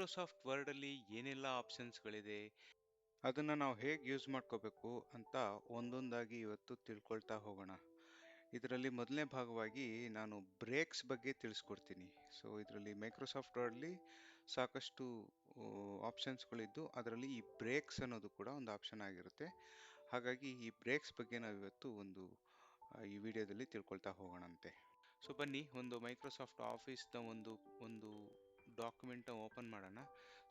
Microsoft ವರ್ಡಲ್ಲಿ ಏನೆಲ್ಲ ಆಪ್ಷನ್ಸ್ಗಳಿದೆ, ಅದನ್ನು ನಾವು ಹೇಗೆ ಯೂಸ್ ಮಾಡ್ಕೋಬೇಕು ಅಂತ ಒಂದೊಂದಾಗಿ ಇವತ್ತು ತಿಳ್ಕೊಳ್ತಾ ಹೋಗೋಣ. ಇದರಲ್ಲಿ ಮೊದಲನೇ ಭಾಗವಾಗಿ ನಾನು ಬ್ರೇಕ್ಸ್ ಬಗ್ಗೆ ತಿಳಿಸ್ಕೊಡ್ತೀನಿ. ಸೊ ಇದರಲ್ಲಿ ಮೈಕ್ರೋಸಾಫ್ಟ್ ವರ್ಡಲ್ಲಿ ಸಾಕಷ್ಟು ಆಪ್ಷನ್ಸ್ಗಳಿದ್ದು ಅದರಲ್ಲಿ ಈ ಬ್ರೇಕ್ಸ್ ಅನ್ನೋದು ಕೂಡ ಒಂದು ಆಪ್ಷನ್ ಆಗಿರುತ್ತೆ. ಹಾಗಾಗಿ ಈ ಬ್ರೇಕ್ಸ್ ಬಗ್ಗೆ ನಾವು ಇವತ್ತು ಈ ವಿಡಿಯೋದಲ್ಲಿ ತಿಳ್ಕೊಳ್ತಾ ಹೋಗೋಣಂತೆ. ಸೊ ಬನ್ನಿ, ಒಂದು ಮೈಕ್ರೋಸಾಫ್ಟ್ ಆಫೀಸ್ನ ಒಂದು ಡಾಕ್ಯುಮೆಂಟ್ನ ಓಪನ್ ಮಾಡೋಣ.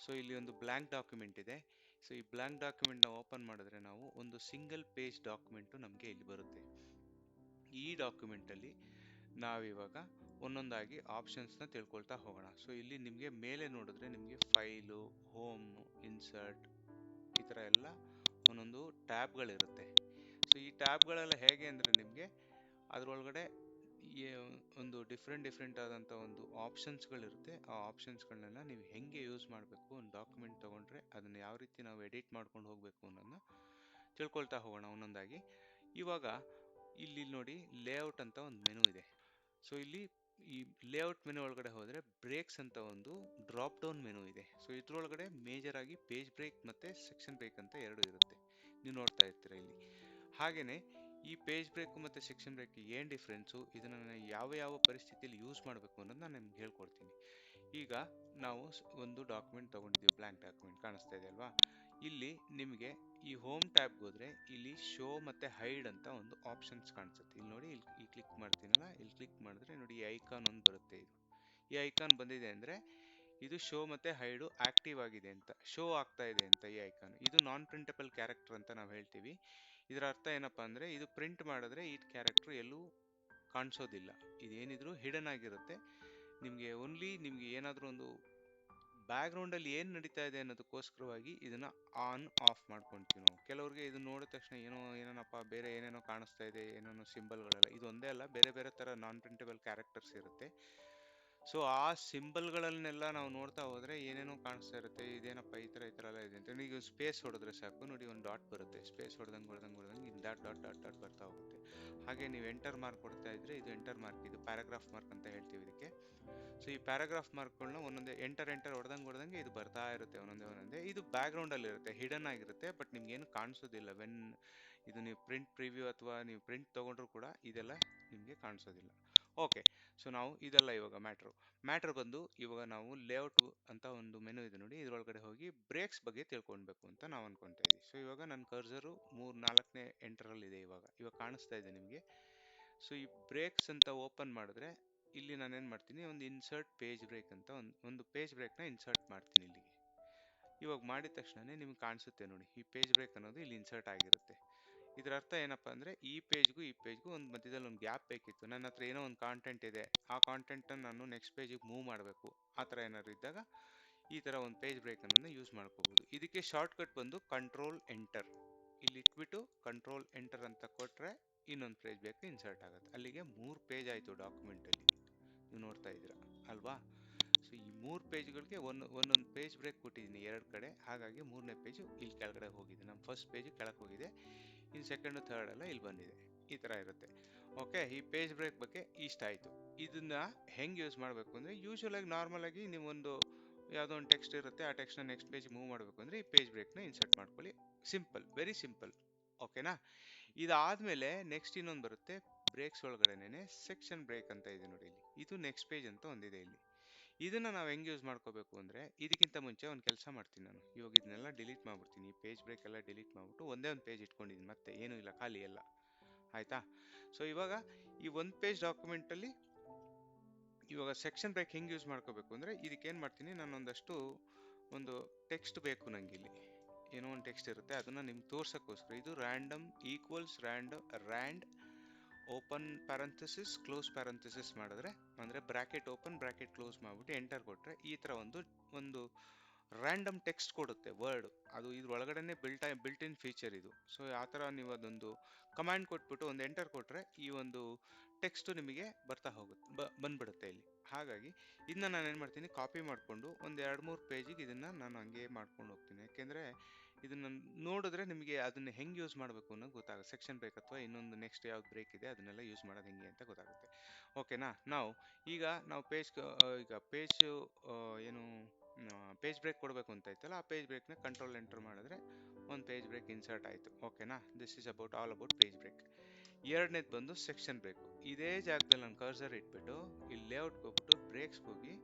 ಸೊ ಇಲ್ಲಿ ಒಂದು ಬ್ಲ್ಯಾಂಕ್ ಡಾಕ್ಯುಮೆಂಟ್ ಇದೆ. ಸೊ ಈ ಬ್ಲ್ಯಾಂಕ್ ಡಾಕ್ಯುಮೆಂಟ್ನ ಓಪನ್ ಮಾಡಿದ್ರೆ ನಾವು ಒಂದು ಸಿಂಗಲ್ ಪೇಜ್ ಡಾಕ್ಯುಮೆಂಟು ನಮಗೆ ಇಲ್ಲಿ ಬರುತ್ತೆ. ಈ ಡಾಕ್ಯುಮೆಂಟಲ್ಲಿ ನಾವಿವಾಗ ಒಂದೊಂದಾಗಿ ಆಪ್ಷನ್ಸ್ನ ತಿಳ್ಕೊಳ್ತಾ ಹೋಗೋಣ. ಸೊ ಇಲ್ಲಿ ನಿಮಗೆ ಮೇಲೆ ನೋಡಿದ್ರೆ ನಿಮಗೆ ಫೈಲು, ಹೋಮ್, ಇನ್ಸರ್ಟ್ ಈ ಥರ ಎಲ್ಲ ಒಂದೊಂದು ಟ್ಯಾಬ್ಗಳಿರುತ್ತೆ. ಸೊ ಈ ಟ್ಯಾಬ್ಗಳೆಲ್ಲ ಹೇಗೆ ಅಂದರೆ ನಿಮಗೆ ಅದರೊಳಗಡೆ ಒಂದು ಡಿಫ್ರೆಂಟ್ ಆದಂಥ ಒಂದು ಆಪ್ಷನ್ಸ್ಗಳಿರುತ್ತೆ. ಆ ಆಪ್ಷನ್ಸ್ಗಳನ್ನೆಲ್ಲ ನೀವು ಹೆಂಗೆ ಯೂಸ್ ಮಾಡಬೇಕು, ಒಂದು ಡಾಕ್ಯುಮೆಂಟ್ ತೊಗೊಂಡ್ರೆ ಅದನ್ನು ಯಾವ ರೀತಿ ನಾವು ಎಡಿಟ್ ಮಾಡ್ಕೊಂಡು ಹೋಗಬೇಕು ಅನ್ನೋದನ್ನ ತಿಳ್ಕೊಳ್ತಾ ಹೋಗೋಣ ಒಂದೊಂದಾಗಿ. ಇವಾಗ ಇಲ್ಲಿ ನೋಡಿ, ಲೇಔಟ್ ಅಂತ ಒಂದು ಮೆನು ಇದೆ. ಸೊ ಇಲ್ಲಿ ಈ ಲೇಔಟ್ ಮೆನು ಒಳಗಡೆ ಹೋದರೆ ಬ್ರೇಕ್ಸ್ ಅಂತ ಒಂದು ಡ್ರಾಪ್ ಡೌನ್ ಮೆನು ಇದೆ. ಸೊ ಇದ್ರೊಳಗಡೆ ಮೇಜರ್ ಆಗಿ ಪೇಜ್ ಬ್ರೇಕ್ ಮತ್ತು ಸೆಕ್ಷನ್ ಬ್ರೇಕ್ ಅಂತ ಎರಡು ಇರುತ್ತೆ, ನೀವು ನೋಡ್ತಾ ಇರ್ತೀರ ಇಲ್ಲಿ. ಹಾಗೆಯೇ ಈ ಪೇಜ್ ಬ್ರೇಕು ಮತ್ತು ಸೆಕ್ಷನ್ ಬ್ರೇಕ್ ಏನು ಡಿಫ್ರೆನ್ಸು, ಇದನ್ನು ನಾನು ಯಾವ ಪರಿಸ್ಥಿತಿಯಲ್ಲಿ ಯೂಸ್ ಮಾಡಬೇಕು ಅನ್ನೋದು ನಾನು ನಿಮ್ಗೆ ಹೇಳ್ಕೊಡ್ತೀನಿ. ಈಗ ನಾವು ಒಂದು ಡಾಕ್ಯುಮೆಂಟ್ ತೊಗೊಂಡಿದ್ದೀವಿ, ಬ್ಲ್ಯಾಂಕ್ ಡಾಕ್ಯುಮೆಂಟ್ ಕಾಣಿಸ್ತಾ ಇದೆ ಅಲ್ವಾ. ಇಲ್ಲಿ ನಿಮಗೆ ಈ ಹೋಮ್ ಟ್ಯಾಬ್ಗೆ ಹೋದರೆ ಇಲ್ಲಿ ಶೋ ಮತ್ತು ಹೈಡ್ ಅಂತ ಒಂದು ಆಪ್ಷನ್ಸ್ ಕಾಣಿಸುತ್ತೆ. ಇಲ್ಲಿ ನೋಡಿ, ಇಲ್ಲಿ ಕ್ಲಿಕ್ ಮಾಡ್ತೀನಲ್ಲ, ಇಲ್ಲಿ ಕ್ಲಿಕ್ ಮಾಡಿದ್ರೆ ನೋಡಿ ಈ ಐಕಾನ್ ಒಂದು ಬರುತ್ತೆ. ಈ ಐಕಾನ್ ಬಂದಿದೆ ಅಂದರೆ ಇದು ಶೋ ಮತ್ತು ಹೈಡು ಆಕ್ಟಿವ್ ಆಗಿದೆ ಅಂತ, ಶೋ ಆಗ್ತಾ ಇದೆ ಅಂತ ಈ ಐಕಾನ್. ಇದು ನಾನ್ ಪ್ರಿಂಟಬಲ್ ಕ್ಯಾರೆಕ್ಟರ್ ಅಂತ ನಾವು ಹೇಳ್ತೀವಿ. ಇದರ ಅರ್ಥ ಏನಪ್ಪ ಅಂದರೆ ಇದು ಪ್ರಿಂಟ್ ಮಾಡಿದ್ರೆ ಈ ಕ್ಯಾರೆಕ್ಟರ್ ಎಲ್ಲೂ ಕಾಣಿಸೋದಿಲ್ಲ, ಇದೇನಿದ್ರು ಹಿಡನ್ ಆಗಿರುತ್ತೆ. ನಿಮಗೆ ನಿಮಗೆ ಏನಾದರೂ ಒಂದು ಬ್ಯಾಕ್ಗ್ರೌಂಡಲ್ಲಿ ಏನು ನಡೀತಾ ಇದೆ ಅನ್ನೋದಕ್ಕೋಸ್ಕರವಾಗಿ ಇದನ್ನು ಆನ್ ಆಫ್ ಮಾಡ್ಕೊಳ್ತೀವಿ ನಾವು. ಕೆಲವ್ರಿಗೆ ಇದು ನೋಡಿದ ತಕ್ಷಣ ಏನೇನಪ್ಪ ಬೇರೆ ಏನೇನೋ ಕಾಣಿಸ್ತಾ ಇದೆ, ಏನೇನೋ ಸಿಂಬಲ್ಗಳೆಲ್ಲ, ಇದು ಒಂದೇ ಅಲ್ಲ, ಬೇರೆ ಥರ ನಾನ್ ಪ್ರಿಂಟಬಲ್ ಕ್ಯಾರೆಕ್ಟರ್ಸ್ ಇರುತ್ತೆ. ಸೊ ಆ ಸಿಂಬಲ್ಗಳನ್ನೆಲ್ಲ ನಾವು ನೋಡ್ತಾ ಹೋದರೆ ಏನೇನೋ ಕಾಣಿಸ್ತಾ ಇರುತ್ತೆ, ಇದೇನಪ್ಪ ಈ ಥರ ಎಲ್ಲ ಇದೆ ಅಂತ. ಈಗ ಸ್ಪೇಸ್ ಹೊಡೆದ್ರೆ ಸಾಕು ನೋಡಿ, ಒಂದು ಡಾಟ್ ಬರುತ್ತೆ. ಸ್ಪೇಸ್ ಹೊಡೆದಂಗೆ ಇದು ಡಾಟ್ ಬರ್ತಾ ಹೋಗುತ್ತೆ. ಹಾಗೆ ನೀವು ಎಂಟರ್ ಮಾರ್ಕ್ ಕೊಡ್ತಾ ಇದ್ರೆ ಇದು ಎಂಟರ್ ಮಾರ್ಕ್, ಇದು ಪ್ಯಾರಾಗ್ರಾಫ್ ಮಾರ್ಕ್ ಅಂತ ಹೇಳ್ತೀವಿ ಇದಕ್ಕೆ. ಸೊ ಈ ಪ್ಯಾರಾಗ್ರಾಫ್ ಮಾರ್ಕ್ಗಳನ್ನ ಒಂದೊಂದೇ ಎಂಟರ್ ಹೊಡೆದಂಗೆ ಇದು ಬರ್ತಾ ಇರುತ್ತೆ ಒಂದೊಂದೇ. ಇದು ಬ್ಯಾಕ್ಗ್ರೌಂಡಲ್ಲಿ ಇರುತ್ತೆ, ಹಿಡನ್ ಆಗಿರುತ್ತೆ, ಬಟ್ ನಿಮ್ಗೆ ಏನು ಕಾಣಿಸೋದಿಲ್ಲ. ಇದು ನೀವು ಪ್ರಿಂಟ್ ಪ್ರಿವ್ಯೂ ಅಥವಾ ನೀವು ಪ್ರಿಂಟ್ ತೊಗೊಂಡ್ರು ಕೂಡ ಇದೆಲ್ಲ ನಿಮಗೆ ಕಾಣಿಸೋದಿಲ್ಲ. ಓಕೆ, ಸೊ ನಾವು ಇದೆಲ್ಲ ಇವಾಗ ಮ್ಯಾಟ್ರ್ ಬಂದು ಇವಾಗ ನಾವು ಲೇಔಟ್ ಅಂತ ಒಂದು ಮೆನು ಇದೆ ನೋಡಿ, ಇದರೊಳಗಡೆ ಹೋಗಿ ಬ್ರೇಕ್ಸ್ ಬಗ್ಗೆ ತಿಳ್ಕೊಳ್ಬೇಕು ಅಂತ ನಾವು ಅನ್ಕೊತಾ ಇದ್ದೀವಿ. ಸೊ ಇವಾಗ ನನ್ನ ಕರ್ಸರು 4ನೇ ಎಂಟರಲ್ಲಿದೆ, ಇವಾಗ ಕಾಣಿಸ್ತಾ ಇದೆ ನಿಮಗೆ. ಸೊ ಈ ಬ್ರೇಕ್ಸ್ ಅಂತ ಓಪನ್ ಮಾಡಿದ್ರೆ ಇಲ್ಲಿ ನಾನೇನು ಮಾಡ್ತೀನಿ, ಒಂದು ಇನ್ಸರ್ಟ್ ಪೇಜ್ ಬ್ರೇಕ್ ಅಂತ ಒಂದು ಪೇಜ್ ಬ್ರೇಕ್ನ ಇನ್ಸರ್ಟ್ ಮಾಡ್ತೀನಿ ಇಲ್ಲಿಗೆ. ಇವಾಗ ಮಾಡಿದ ತಕ್ಷಣ ನಿಮ್ಗೆ ಕಾಣಿಸುತ್ತೆ ನೋಡಿ, ಈ ಪೇಜ್ ಬ್ರೇಕ್ ಅನ್ನೋದು ಇಲ್ಲಿ ಇನ್ಸರ್ಟ್ ಆಗಿರುತ್ತೆ. ಇದರ ಅರ್ಥ ಏನಪ್ಪ ಅಂದರೆ ಈ ಪೇಜ್ಗೂ ಒಂದು ಮಧ್ಯದಲ್ಲಿ ಒಂದು ಗ್ಯಾಪ್ ಬೇಕಿತ್ತು. ನನ್ನ ಹತ್ರ ಏನೋ ಒಂದು ಕಾಂಟೆಂಟ್ ಇದೆ, ಆ ಕಾಂಟೆಂಟನ್ನು ನಾನು ನೆಕ್ಸ್ಟ್ ಪೇಜಿಗೆ ಮೂವ್ ಮಾಡಬೇಕು. ಆ ಥರ ಏನಾದ್ರು ಇದ್ದಾಗ ಈ ಥರ ಒಂದು ಪೇಜ್ ಬ್ರೇಕನ್ನು ಯೂಸ್ ಮಾಡ್ಕೋಬೋದು. ಇದಕ್ಕೆ ಶಾರ್ಟ್ಕಟ್ ಬಂದು ಕಂಟ್ರೋಲ್ ಎಂಟರ್, ಇಲ್ಲಿ ಇಟ್ಬಿಟ್ಟು ಕಂಟ್ರೋಲ್ ಎಂಟರ್ ಅಂತ ಕೊಟ್ಟರೆ ಇನ್ನೊಂದು ಪೇಜ್ ಬ್ರೇಕ್ ಇನ್ಸರ್ಟ್ ಆಗುತ್ತೆ. ಅಲ್ಲಿಗೆ 3 ಪೇಜ್ ಆಯಿತು ಡಾಕ್ಯುಮೆಂಟಲ್ಲಿ, ನೀವು ನೋಡ್ತಾ ಇದ್ದೀರಾ ಅಲ್ವಾ. ಸೊ ಈ 3 ಪೇಜ್ಗಳಿಗೆ ಒಂದೊಂದು ಪೇಜ್ ಬ್ರೇಕ್ ಕೊಟ್ಟಿದ್ದೀನಿ 2 ಕಡೆ, ಹಾಗಾಗಿ 3ನೇ ಪೇಜು ಇಲ್ಲಿ ಕೆಳಗಡೆ ಹೋಗಿದೆ. ನಮ್ಮ ಫಸ್ಟ್ ಪೇಜು ಕೆಳಗೆ ಹೋಗಿದೆ, ಇನ್ನು ಸೆಕೆಂಡು ಥರ್ಡ್ ಎಲ್ಲ ಇಲ್ಲಿ ಬಂದಿದೆ. ಈ ಥರ ಇರುತ್ತೆ. ಓಕೆ, ಈ ಪೇಜ್ ಬ್ರೇಕ್ ಬಗ್ಗೆ ಇಷ್ಟ ಆಯಿತು. ಇದನ್ನ ಹೆಂಗೆ ಯೂಸ್ ಮಾಡಬೇಕು ಅಂದರೆ, ಯೂಶ್ವಲಾಗಿ ನಾರ್ಮಲಾಗಿ ನೀವೊಂದು ಯಾವುದೋ ಒಂದು ಟೆಕ್ಸ್ಟ್ ಇರುತ್ತೆ, ಆ ಟೆಕ್ಸ್ಟ್ನ ನೆಕ್ಸ್ಟ್ ಪೇಜ್ ಮೂವ್ ಮಾಡಬೇಕು ಅಂದರೆ ಈ ಪೇಜ್ ಬ್ರೇಕ್ನ ಇನ್ಸರ್ಟ್ ಮಾಡ್ಕೊಳ್ಳಿ. Simple, very simple. ಓಕೆನಾ. ಇದಾದಮೇಲೆ ನೆಕ್ಸ್ಟ್ ಇನ್ನೊಂದು ಬರುತ್ತೆ, ಬ್ರೇಕ್ಸ್ ಒಳಗಡೆನೇ ಸೆಕ್ಷನ್ ಬ್ರೇಕ್ ಅಂತ ಇದೆ ನೋಡಿ ಇಲ್ಲಿ. ಇದು ನೆಕ್ಸ್ಟ್ ಪೇಜ್ ಅಂತ ಒಂದಿದೆ ಇಲ್ಲಿ. ಇದನ್ನು ನಾವು ಹೆಂಗೆ ಯೂಸ್ ಮಾಡ್ಕೋಬೇಕು ಅಂದರೆ, ಇದಕ್ಕಿಂತ ಮುಂಚೆ ಒಂದು ಕೆಲಸ ಮಾಡ್ತೀನಿ ನಾನು. ಇವಾಗ ಇದನ್ನೆಲ್ಲ ಡಿಲೀಟ್ ಮಾಡ್ಬಿಡ್ತೀನಿ, ಈ ಪೇಜ್ ಬ್ರೇಕ್ ಎಲ್ಲ ಡಿಲೀಟ್ ಮಾಡಿಬಿಟ್ಟು ಒಂದೇ ಒಂದು ಪೇಜ್ ಇಟ್ಕೊಂಡಿದ್ದೀನಿ, ಮತ್ತೆ ಏನೂ ಇಲ್ಲ, ಖಾಲಿ ಎಲ್ಲ ಆಯಿತಾ. ಸೊ ಇವಾಗ ಈ ಒಂದು ಪೇಜ್ ಡಾಕ್ಯುಮೆಂಟಲ್ಲಿ ಇವಾಗ ಸೆಕ್ಷನ್ ಬ್ರೇಕ್ ಹೆಂಗೆ ಯೂಸ್ ಮಾಡ್ಕೋಬೇಕು ಅಂದರೆ, ಇದಕ್ಕೇನು ಮಾಡ್ತೀನಿ ನಾನು, ಒಂದು ಟೆಕ್ಸ್ಟ್ ಬೇಕು ನನಗೆ. ಇಲ್ಲಿ ಏನೋ ಒಂದು ಟೆಕ್ಸ್ಟ್ ಇರುತ್ತೆ, ಅದನ್ನು ನಿಮ್ಗೆ ತೋರ್ಸೋಕ್ಕೋಸ್ಕರ ಇದು random equals rand open parenthesis close parenthesis ಮಾಡಿದ್ರೆ, ಅಂದರೆ ಬ್ರ್ಯಾಕೆಟ್ ಓಪನ್ ಬ್ರ್ಯಾಕೆಟ್ ಕ್ಲೋಸ್ ಮಾಡಿಬಿಟ್ಟು ಎಂಟರ್ ಕೊಟ್ಟರೆ ಈ ಥರ ಒಂದು ರ್ಯಾಂಡಮ್ ಟೆಕ್ಸ್ಟ್ ಕೊಡುತ್ತೆ ವರ್ಡ್. ಅದು ಇದ್ರೊಳಗಡೆನೆ ಬಿಲ್ಟ್ ಇನ್ ಫೀಚರ್ ಇದು. ಸೊ ಆ ಥರ ನೀವು ಅದೊಂದು ಕಮಾಂಡ್ ಕೊಟ್ಬಿಟ್ಟು ಒಂದು ಎಂಟರ್ ಕೊಟ್ಟರೆ ಈ ಒಂದು ಟೆಕ್ಸ್ಟು ನಿಮಗೆ ಬರ್ತಾ ಹೋಗುತ್ತೆ, ಬಂದ್ಬಿಡುತ್ತೆ ಇಲ್ಲಿ. ಹಾಗಾಗಿ ಇದನ್ನ ನಾನು ಏನು ಮಾಡ್ತೀನಿ, ಕಾಪಿ ಮಾಡಿಕೊಂಡು ಒಂದು 2-3 ಪೇಜಿಗೆ ಇದನ್ನು ನಾನು ಹಂಗೆ ಮಾಡ್ಕೊಂಡು ಹೋಗ್ತೀನಿ. ಯಾಕೆಂದರೆ ಇದನ್ನು ನೋಡಿದ್ರೆ ನಿಮಗೆ ಅದನ್ನು ಹೆಂಗೆ ಯೂಸ್ ಮಾಡಬೇಕು ಅನ್ನೋದು ಗೊತ್ತಾಗುತ್ತೆ. ಸೆಕ್ಷನ್ ಬ್ರೇಕ್ ಅಥವಾ ಇನ್ನೊಂದು ನೆಕ್ಸ್ಟ್ ಯಾವ್ದು ಬ್ರೇಕ್ ಇದೆ ಅದನ್ನೆಲ್ಲ ಯೂಸ್ ಮಾಡೋದು ಹೆಂಗೆ ಅಂತ ಗೊತ್ತಾಗುತ್ತೆ. ಓಕೆನಾ. ನಾವು ಪೇಜ್ ಏನು ಪೇಜ್ ಬ್ರೇಕ್ ಕೊಡಬೇಕು ಅಂತ ಇತ್ತಲ್ಲ, ಆ ಪೇಜ್ ಬ್ರೇಕ್ನ ಕಂಟ್ರೋಲ್ ಎಂಟರ್ ಮಾಡಿದ್ರೆ ಒಂದು ಪೇಜ್ ಬ್ರೇಕ್ ಇನ್ಸರ್ಟ್ ಆಯಿತು. ಓಕೆನಾ, this is about all about page break. ಎರಡನೇದು ಬಂದು ಸೆಕ್ಷನ್ ಬ್ರೇಕು. ಇದೇ ಜಾಗದಲ್ಲಿ ನಾನು ಕರ್ಸರ್ ಇಟ್ಬಿಟ್ಟು ಇಲ್ಲಿ ಲೇಔಟ್ಗೆ ಹೋಗ್ಬಿಟ್ಟು ಬ್ರೇಕ್ಸ್ಗೆ ಹೋಗಿ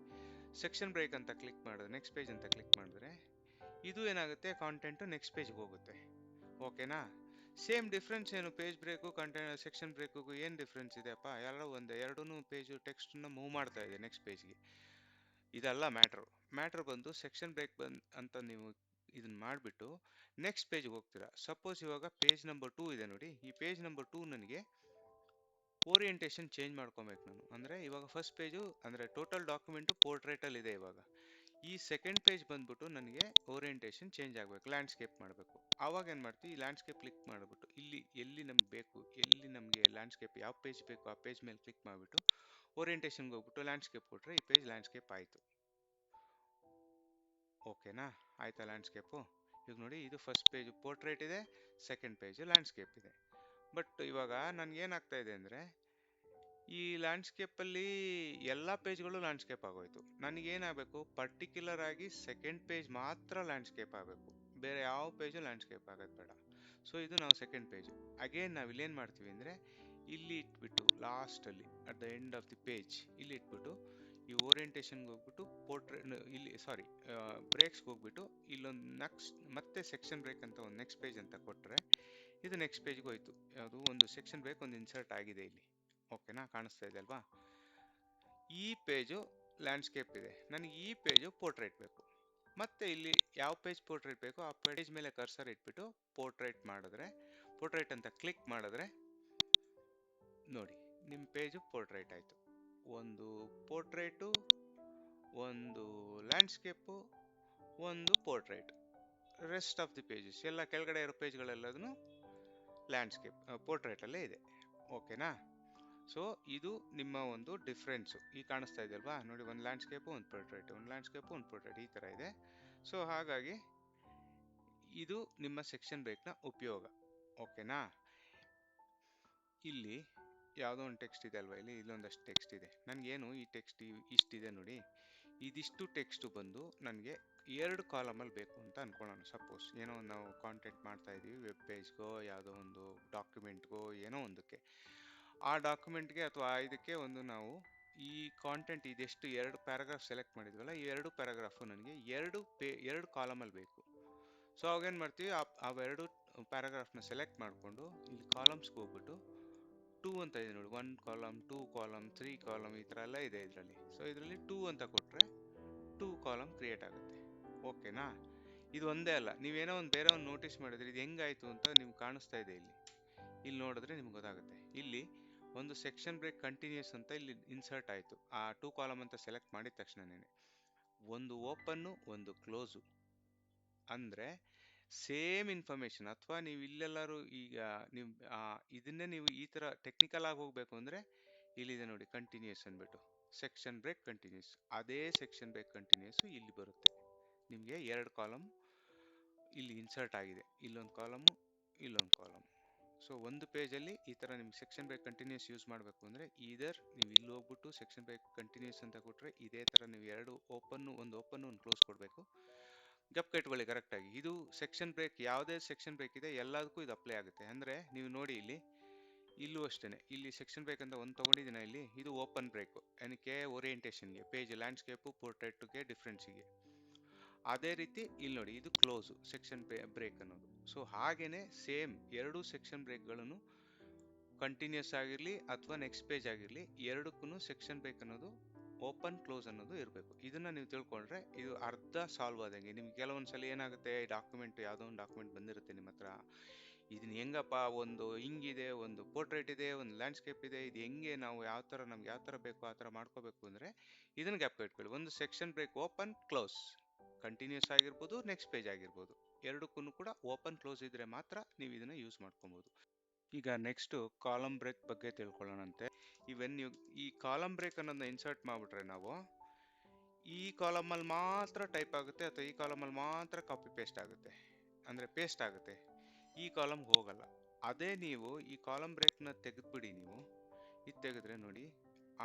ಸೆಕ್ಷನ್ ಬ್ರೇಕ್ ಅಂತ ಕ್ಲಿಕ್ ಮಾಡಿದ್ರೆ, ನೆಕ್ಸ್ಟ್ ಪೇಜ್ ಅಂತ ಕ್ಲಿಕ್ ಮಾಡಿದ್ರೆ ಇದು ಏನಾಗುತ್ತೆ, ಕಾಂಟೆಂಟು ನೆಕ್ಸ್ಟ್ ಪೇಜ್ಗೆ ಹೋಗುತ್ತೆ. ಓಕೆನಾ, ಸೇಮ್ ಡಿಫ್ರೆನ್ಸ್ ಏನು, ಪೇಜ್ ಬ್ರೇಕು ಸೆಕ್ಷನ್ ಬ್ರೇಕಿಗೂ ಏನು ಡಿಫ್ರೆನ್ಸ್ ಇದೆಯಪ್ಪ, ಎಲ್ಲ ಒಂದೇ, ಎರಡೂ ಪೇಜು ಟೆಕ್ಸ್ಟನ್ನ ಮೂವ್ ಮಾಡ್ತಾ ಇದೆ ನೆಕ್ಸ್ಟ್ ಪೇಜ್ಗೆ. ಇದಲ್ಲ ಮ್ಯಾಟ್ರ್ ಬಂದು ಸೆಕ್ಷನ್ ಬ್ರೇಕ್ ಅಂತ ನೀವು ಇದನ್ನ ಮಾಡಿಬಿಟ್ಟು ನೆಕ್ಸ್ಟ್ ಪೇಜ್ಗೆ ಹೋಗ್ತೀರಾ. ಸಪೋಸ್ ಇವಾಗ ಪೇಜ್ ನಂಬರ್ 2 ಇದೆ ನೋಡಿ, ಈ ಪೇಜ್ ನಂಬರ್ 2 ನನಗೆ ಓರಿಯೆಂಟೇಷನ್ ಚೇಂಜ್ ಮಾಡ್ಕೊಬೇಕು ನಾನು. ಅಂದರೆ ಇವಾಗ ಫಸ್ಟ್ ಪೇಜು ಅಂದರೆ ಟೋಟಲ್ ಡಾಕ್ಯುಮೆಂಟು ಪೋರ್ಟ್ರೇಟಲ್ಲಿ ಇದೆ. ಇವಾಗ ಈ ಸೆಕೆಂಡ್ ಪೇಜ್ ಬಂದ್ಬಿಟ್ಟು ನನಗೆ ಓರಿಯೆಂಟೇಷನ್ ಚೇಂಜ್ ಆಗಬೇಕು, ಲ್ಯಾಂಡ್ಸ್ಕೇಪ್ ಮಾಡಬೇಕು. ಆವಾಗ ಏನು ಮಾಡ್ತೀವಿ, ಈ ಲ್ಯಾಂಡ್ಸ್ಕೇಪ್ ಕ್ಲಿಕ್ ಮಾಡಿಬಿಟ್ಟು ಇಲ್ಲಿ ಎಲ್ಲಿ ನಮ್ಗೆ ಬೇಕು, ಎಲ್ಲಿ ನಮಗೆ ಲ್ಯಾಂಡ್ಸ್ಕೇಪ್ ಯಾವ ಪೇಜ್ ಬೇಕು ಆ ಪೇಜ್ ಮೇಲೆ ಕ್ಲಿಕ್ ಮಾಡಿಬಿಟ್ಟು ಓರಿಯೆಂಟೇಷನ್ಗೆ ಹೋಗ್ಬಿಟ್ಟು ಲ್ಯಾಂಡ್ಸ್ಕೇಪ್ ಕೊಟ್ಟರೆ ಈ ಪೇಜ್ ಲ್ಯಾಂಡ್ಸ್ಕೇಪ್ ಆಯಿತು. ಓಕೆನಾ, ಆಯಿತಾ ಲ್ಯಾಂಡ್ಸ್ಕೇಪು. ಈಗ ನೋಡಿ, ಇದು ಫಸ್ಟ್ ಪೇಜು ಪೋರ್ಟ್ರೇಟ್ ಇದೆ, ಸೆಕೆಂಡ್ ಪೇಜು ಲ್ಯಾಂಡ್ಸ್ಕೇಪ್ ಇದೆ. ಬಟ್ ಇವಾಗ ನನಗೇನಾಗ್ತಾ ಇದೆ ಅಂದರೆ, ಈ ಲ್ಯಾಂಡ್ಸ್ಕೇಪಲ್ಲಿ ಎಲ್ಲ ಪೇಜ್ಗಳು ಲ್ಯಾಂಡ್ಸ್ಕೇಪ್ ಆಗೋಯ್ತು. ನನಗೇನಾಗಬೇಕು, ಪರ್ಟಿಕ್ಯುಲರ್ ಆಗಿ ಸೆಕೆಂಡ್ ಪೇಜ್ ಮಾತ್ರ ಲ್ಯಾಂಡ್ಸ್ಕೇಪ್ ಆಗಬೇಕು, ಬೇರೆ ಯಾವ ಪೇಜು ಲ್ಯಾಂಡ್ಸ್ಕೇಪ್ ಆಗೋದು ಬೇಡ. ಸೊ ಇದು ನಾವು ಸೆಕೆಂಡ್ ಪೇಜು. ಅಗೇನ್ ನಾವು ಇಲ್ಲೇನು ಮಾಡ್ತೀವಿ ಅಂದರೆ, ಇಲ್ಲಿ ಇಟ್ಬಿಟ್ಟು ಲಾಸ್ಟಲ್ಲಿ at the end of the page ಇಲ್ಲಿ ಇಟ್ಬಿಟ್ಟು ಈ ಓರಿಯೆಂಟೇಷನ್ಗೆ ಹೋಗ್ಬಿಟ್ಟು ಇಲ್ಲಿ ಬ್ರೇಕ್ಸ್ಗೆ ಹೋಗ್ಬಿಟ್ಟು ಇಲ್ಲೊಂದು ಮತ್ತೆ ಸೆಕ್ಷನ್ ಬ್ರೇಕ್ ಅಂತ ಒಂದು ನೆಕ್ಸ್ಟ್ ಪೇಜ್ ಅಂತ ಕೊಟ್ಟರೆ ಇದು ನೆಕ್ಸ್ಟ್ ಪೇಜ್ಗೆ ಹೋಯ್ತು. ಯಾವುದು, ಒಂದು ಸೆಕ್ಷನ್ ಬ್ರೇಕ್ ಒಂದು ಇನ್ಸರ್ಟ್ ಆಗಿದೆ ಇಲ್ಲಿ. ಓಕೆನಾ, ಕಾಣಿಸ್ತಾ ಇದೆ ಅಲ್ವಾ. ಈ ಪೇಜು ಲ್ಯಾಂಡ್ಸ್ಕೇಪ್ ಇದೆ, ನನಗೆ ಈ ಪೇಜು ಪೋರ್ಟ್ರೇಟ್ ಬೇಕು. ಮತ್ತೆ ಇಲ್ಲಿ ಯಾವ ಪೇಜ್ ಪೋರ್ಟ್ರೇಟ್ ಬೇಕೋ ಆ ಪೇಜ್ ಮೇಲೆ ಕರ್ಸರ್ ಇಟ್ಬಿಟ್ಟು ಪೋರ್ಟ್ರೇಟ್ ಅಂತ ಕ್ಲಿಕ್ ಮಾಡಿದ್ರೆ ನೋಡಿ, ನಿಮ್ಮ ಪೇಜು ಪೋರ್ಟ್ರೇಟ್ ಆಯಿತು. ಒಂದು ಪೋರ್ಟ್ರೇಟು, ಒಂದು ಲ್ಯಾಂಡ್ಸ್ಕೇಪು, ಒಂದು portrait. Rest of the pages ಎಲ್ಲ ಕೆಳಗಡೆ ಇರೋ ಪೇಜ್ಗಳೆಲ್ಲದೂ ಲ್ಯಾಂಡ್ಸ್ಕೇಪ್ ಪೋರ್ಟ್ರೇಟಲ್ಲೇ ಇದೆ. ಓಕೆನಾ, ಸೊ ಇದು ನಿಮ್ಮ ಒಂದು ಡಿಫ್ರೆನ್ಸು. ಈಗ ಕಾಣಿಸ್ತಾ ಇದೆ ಅಲ್ವಾ ನೋಡಿ, ಒಂದು ಲ್ಯಾಂಡ್ಸ್ಕೇಪು, ಒಂದು ಪೋರ್ಟ್ರೇಟ್, ಒಂದು ಲ್ಯಾಂಡ್ಸ್ಕೇಪು, ಒಂದು ಪೋರ್ಟ್ರೇಟ್, ಈ ಥರ ಇದೆ. ಸೊ ಹಾಗಾಗಿ ಇದು ನಿಮ್ಮ ಸೆಕ್ಷನ್ ಬ್ರೇಕ್ನ ಉಪಯೋಗ. ಓಕೆನಾ, ಇಲ್ಲಿ ಯಾವುದೋ ಒಂದು ಟೆಕ್ಸ್ಟ್ ಇದೆ ಅಲ್ವಾ, ಇಲ್ಲೊಂದಷ್ಟು ಟೆಕ್ಸ್ಟ್ ಇದೆ. ನನಗೇನು ಈ ಟೆಕ್ಸ್ಟ್ ಇಷ್ಟಿದೆ ನೋಡಿ, ಇದಿಷ್ಟು ಟೆಕ್ಸ್ಟು ಬಂದು ನನಗೆ 2 ಕಾಲಮಲ್ಲಿ ಬೇಕು ಅಂತ ಅನ್ಕೊಳ್ಳೋಣ. ಸಪೋಸ್ ಏನೋ ನಾವು ಕಾಂಟೆಂಟ್ ಮಾಡ್ತಾ ಇದ್ದೀವಿ, ವೆಬ್ ಪೇಜ್ಗೋ ಯಾವುದೋ ಒಂದು ಡಾಕ್ಯುಮೆಂಟ್ಗೋ ಏನೋ ಒಂದಕ್ಕೆ, ಆ ಡಾಕ್ಯುಮೆಂಟ್ಗೆ ಅಥವಾ ಇದಕ್ಕೆ ಒಂದು ನಾವು ಈ ಕಾಂಟೆಂಟ್ ಇದೆಷ್ಟು 2 ಪ್ಯಾರಾಗ್ರಾಫ್ ಸೆಲೆಕ್ಟ್ ಮಾಡಿದ್ವಲ್ಲ, ಈ 2 ಪ್ಯಾರಾಗ್ರಾಫು ನನಗೆ 2 ಕಾಲಮಲ್ಲಿ ಬೇಕು. ಸೊ ಅವಾಗೇನು ಮಾಡ್ತೀವಿ, ಅವೆರಡು ಪ್ಯಾರಾಗ್ರಾಫ್ನ ಸೆಲೆಕ್ಟ್ ಮಾಡಿಕೊಂಡು ಇಲ್ಲಿ ಕಾಲಮ್ಸ್ಗೆ ಹೋಗ್ಬಿಟ್ಟು 2 ಅಂತ ಇದೆ ನೋಡಿ, 1 ಕಾಲಮ್, 2 ಕಾಲಮ್, 3 ಕಾಲಮ್, ಈ ಥರ ಎಲ್ಲ ಇದೆ ಇದರಲ್ಲಿ. ಸೊ ಇದರಲ್ಲಿ 2 ಅಂತ ಕೊಟ್ಟರೆ 2 ಕಾಲಮ್ ಕ್ರಿಯೇಟ್ ಆಗುತ್ತೆ. ಓಕೆನಾ, ಇದು ಒಂದೇ ಅಲ್ಲ, ನೀವೇನೋ ಒಂದು ಬೇರೆ ಒಂದು ನೋಟಿಸ್ ಮಾಡಿದ್ರೆ ಇದು ಹೆಂಗಾಯಿತು ಅಂತ ನಿಮ್ಗೆ ಕಾಣಿಸ್ತಾ ಇದೆ. ಇಲ್ಲಿ ನೋಡಿದ್ರೆ ನಿಮ್ಗೆ ಗೊತ್ತಾಗುತ್ತೆ. ಇಲ್ಲಿ ಒಂದು ಸೆಕ್ಷನ್ ಬ್ರೇಕ್ ಕಂಟಿನ್ಯೂಸ್ ಅಂತ ಇಲ್ಲಿ ಇನ್ಸರ್ಟ್ ಆಯಿತು. ಆ 2 ಕಾಲಮ್ ಅಂತ ಸೆಲೆಕ್ಟ್ ಮಾಡಿದ ತಕ್ಷಣನೇ ಒಂದು ಓಪನ್ನು, ಒಂದು ಕ್ಲೋಸು. ಅಂದರೆ ಸೇಮ್ ಇನ್ಫಾರ್ಮೇಷನ್. ಅಥವಾ ನೀವು ಇಲ್ಲೆಲ್ಲರೂ ಈಗ ನೀವು ಇದನ್ನೇ ನೀವು ಈ ಥರ ಟೆಕ್ನಿಕಲ್ ಆಗಿ ಹೋಗಬೇಕು ಅಂದರೆ ಇಲ್ಲಿದೆ ನೋಡಿ, ಕಂಟಿನ್ಯೂಸ್ ಅಂದ್ಬಿಟ್ಟು ಸೆಕ್ಷನ್ ಬ್ರೇಕ್ ಕಂಟಿನ್ಯೂಸ್. ಅದೇ ಸೆಕ್ಷನ್ ಬ್ರೇಕ್ ಕಂಟಿನ್ಯೂಸು ಇಲ್ಲಿ ಬರುತ್ತೆ. ನಿಮಗೆ 2 ಕಾಲಮ್ ಇಲ್ಲಿ ಇನ್ಸರ್ಟ್ ಆಗಿದೆ, ಇಲ್ಲೊಂದು ಕಾಲಮು, ಇಲ್ಲೊಂದು ಕಾಲಮ್. ಸೊ ಒಂದು ಪೇಜಲ್ಲಿ ಈ ಥರ ನಿಮ್ಗೆ ಸೆಕ್ಷನ್ ಬ್ರೇಕ್ ಕಂಟಿನ್ಯೂಸ್ ಯೂಸ್ ಮಾಡಬೇಕು ಅಂದರೆ ನೀವು ಇಲ್ಲಿ ಹೋಗ್ಬಿಟ್ಟು ಸೆಕ್ಷನ್ ಬ್ರೇಕ್ ಕಂಟಿನ್ಯೂಸ್ ಅಂತ ಕೊಟ್ಟರೆ ಇದೇ ಥರ ನೀವು 2 ಓಪನ್ನು, ಒಂದು ಕ್ಲೋಸ್ ಕೊಡಬೇಕು. ಗಪ್ ಇಟ್ಕೊಳ್ಳಿ ಕರೆಕ್ಟಾಗಿ. ಇದು ಸೆಕ್ಷನ್ ಬ್ರೇಕ್, ಯಾವುದೇ ಸೆಕ್ಷನ್ ಬ್ರೇಕ್ ಇದೆ ಎಲ್ಲದಕ್ಕೂ ಇದು ಅಪ್ಲೈ ಆಗುತ್ತೆ. ಅಂದರೆ ನೀವು ನೋಡಿ ಇಲ್ಲೂ ಅಷ್ಟೇ, ಇಲ್ಲಿ ಸೆಕ್ಷನ್ ಬ್ರೇಕ್ ಅಂತ ಒಂದು ತೊಗೊಂಡಿದ್ದೀನಿ. ಇದು ಓಪನ್ ಬ್ರೇಕು, ಏನಕ್ಕೆ, ಓರಿಯೆಂಟೇಷನ್ಗೆ, ಪೇಜ್ ಲ್ಯಾಂಡ್ಸ್ಕೇಪು ಪೋರ್ಟ್ರೇಟ್ಗೆ ಡಿಫ್ರೆನ್ಸಿಗೆ. ಅದೇ ರೀತಿ ಇಲ್ಲಿ ನೋಡಿ, ಇದು ಕ್ಲೋಸು ಸೆಕ್ಷನ್ ಬ್ರೇಕ್ ಅನ್ನೋದು. ಸೊ ಹಾಗೇನೆ ಸೇಮ್ 2 ಸೆಕ್ಷನ್ ಬ್ರೇಕ್ಗಳನ್ನು ಕಂಟಿನ್ಯೂಸ್ ಆಗಿರಲಿ ಅಥವಾ ನೆಕ್ಸ್ಟ್ ಪೇಜ್ ಆಗಿರಲಿ, ಎರಡಕ್ಕೂ ಸೆಕ್ಷನ್ ಬ್ರೇಕ್ ಅನ್ನೋದು ಓಪನ್ ಕ್ಲೋಸ್ ಅನ್ನೋದು ಇರಬೇಕು. ಇದನ್ನ ನೀವು ತಿಳ್ಕೊಂಡ್ರೆ ಇದು ಅರ್ಧ ಸಾಲ್ವ್ ಆದಂಗೆ. ನಿಮ್ಗೆ ಕೆಲವೊಂದ್ಸಲ ಏನಾಗುತ್ತೆ, ಯಾವುದೋ ಒಂದು ಡಾಕ್ಯುಮೆಂಟ್ ಬಂದಿರುತ್ತೆ ನಿಮ್ಮ ಹತ್ರ, ಇದನ್ನ ಹೆಂಗಪ್ಪ, ಒಂದು ಹಿಂಗಿದೆ, ಒಂದು ಪೋರ್ಟ್ರೇಟ್ ಇದೆ, ಒಂದು ಲ್ಯಾಂಡ್ಸ್ಕೇಪ್ ಇದೆ, ಇದು ಹೆಂಗೆ ನಮ್ಗೆ ಯಾವ ಥರ ಬೇಕೋ ಆ ಥರ ಮಾಡ್ಕೋಬೇಕು ಅಂದರೆ ಇದನ್ನ ಗ್ಯಾಪ್ ಇಟ್ಕೊಳ್ಳಿ. ಒಂದು section break open close continuous ಆಗಿರ್ಬೋದು, ನೆಕ್ಸ್ಟ್ ಪೇಜ್ ಆಗಿರ್ಬೋದು, ಎರಡಕ್ಕೂ ಕೂಡ ಓಪನ್ ಕ್ಲೋಸ್ ಇದ್ರೆ ಮಾತ್ರ ನೀವು ಇದನ್ನ ಯೂಸ್ ಮಾಡ್ಕೊಬೋದು. ಈಗ ನೆಕ್ಸ್ಟ್ ಕಾಲಮ್ ಬ್ರೇಕ್ ಬಗ್ಗೆ ತಿಳ್ಕೊಳ್ಳೋಣಂತೆ. ನೀವು ಈ ಕಾಲಮ್ ಬ್ರೇಕ್ ಅನ್ನೋದನ್ನ ಇನ್ಸರ್ಟ್ ಮಾಡಿಬಿಟ್ರೆ ನಾವು ಈ ಕಾಲಮಲ್ಲಿ ಮಾತ್ರ ಟೈಪ್ ಆಗುತ್ತೆ, ಅಥವಾ ಈ ಕಾಲಮಲ್ಲಿ ಮಾತ್ರ ಕಾಪಿ ಪೇಸ್ಟ್ ಆಗುತ್ತೆ, ಅಂದರೆ ಪೇಸ್ಟ್ ಆಗುತ್ತೆ, ಈ ಕಾಲಮ್ಗೆ ಹೋಗಲ್ಲ. ಅದೇ ನೀವು ಈ ಕಾಲಮ್ ಬ್ರೇಕ್ನ ತೆಗೆದ್ಬಿಡಿ, ನೀವು ಇದು ತೆಗೆದ್ರೆ ನೋಡಿ,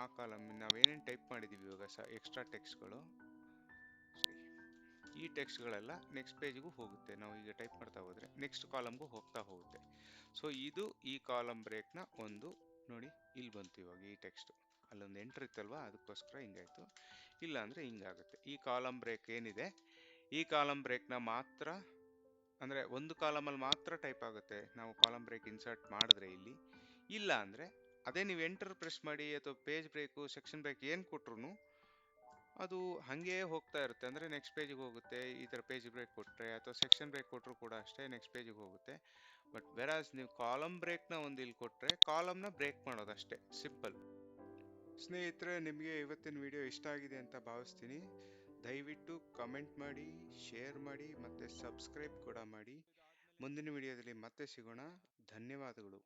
ಆ ಕಾಲಮ್ ನಾವೇನೇನು ಟೈಪ್ ಮಾಡಿದ್ದೀವಿ ಇವಾಗ ಎಕ್ಸ್ಟ್ರಾ ಟೆಕ್ಸ್ಟ್ಗಳು, ಈ ಟೆಕ್ಸ್ಟ್ಗಳೆಲ್ಲ ನೆಕ್ಸ್ಟ್ ಪೇಜ್ಗೂ ಹೋಗುತ್ತೆ. ನಾವು ಈಗ ಟೈಪ್ ಮಾಡ್ತಾ ಹೋದರೆ ನೆಕ್ಸ್ಟ್ ಕಾಲಮ್ಗೂ ಹೋಗ್ತಾ ಹೋಗುತ್ತೆ. ಸೊ ಇದು ಈ ಕಾಲಮ್ ಬ್ರೇಕ್ನ ಒಂದು ನೋಡಿ, ಇಲ್ಲಿ ಬಂತು ಇವಾಗ ಈ ಟೆಕ್ಸ್ಟ್. ಅಲ್ಲೊಂದು ಎಂಟ್ರ್ ಇತ್ತಲ್ವಾ, ಅದಕ್ಕೋಸ್ಕರ ಹಿಂಗಾಯಿತು. ಇಲ್ಲ ಅಂದರೆ ಹಿಂಗಾಗುತ್ತೆ. ಈ ಕಾಲಮ್ ಬ್ರೇಕ್ ಏನಿದೆ, ಈ ಕಾಲಮ್ ಬ್ರೇಕ್ನ ಮಾತ್ರ, ಅಂದರೆ ಒಂದು ಕಾಲಮಲ್ಲಿ ಮಾತ್ರ ಟೈಪ್ ಆಗುತ್ತೆ ನಾವು ಕಾಲಮ್ ಬ್ರೇಕ್ ಇನ್ಸರ್ಟ್ ಮಾಡಿದ್ರೆ ಇಲ್ಲಿ. ಇಲ್ಲ ಅಂದರೆ ಅದೇ ನೀವು ಎಂಟರ್ ಪ್ರೆಸ್ ಮಾಡಿ ಅಥವಾ ಪೇಜ್ ಬ್ರೇಕು ಸೆಕ್ಷನ್ ಬ್ರೇಕ್ ಏನು ಕೊಟ್ರು ಅದು ಹಾಗೇ ಹೋಗ್ತಾ ಇರುತ್ತೆ. ಅಂದರೆ ನೆಕ್ಸ್ಟ್ ಪೇಜಿಗೆ ಹೋಗುತ್ತೆ. ಈ ಥರ ಪೇಜ್ ಬ್ರೇಕ್ ಕೊಟ್ಟರೆ ಅಥವಾ ಸೆಕ್ಷನ್ ಬ್ರೇಕ್ ಕೊಟ್ಟರು ಕೂಡ ಅಷ್ಟೇ, ನೆಕ್ಸ್ಟ್ ಪೇಜಿಗೆ ಹೋಗುತ್ತೆ. ಬಟ್ ವೆರಾಸ್ ನೀವು ಕಾಲಮ್ ಬ್ರೇಕ್ನ ಒಂದು ಇಲ್ಲಿ ಕೊಟ್ಟರೆ ಕಾಲಮ್ನ ಬ್ರೇಕ್ ಮಾಡೋದು ಅಷ್ಟೇ, ಸಿಂಪಲ್. ಸ್ನೇಹಿತರೆ, ನಿಮಗೆ ಇವತ್ತಿನ ವಿಡಿಯೋ ಇಷ್ಟ ಆಗಿದೆ ಅಂತ ಭಾವಿಸ್ತೀನಿ. ದಯವಿಟ್ಟು ಕಮೆಂಟ್ ಮಾಡಿ, ಶೇರ್ ಮಾಡಿ ಮತ್ತು ಸಬ್ಸ್ಕ್ರೈಬ್ ಕೂಡ ಮಾಡಿ. ಮುಂದಿನ ವಿಡಿಯೋದಲ್ಲಿ ಮತ್ತೆ ಸಿಗೋಣ. ಧನ್ಯವಾದಗಳು.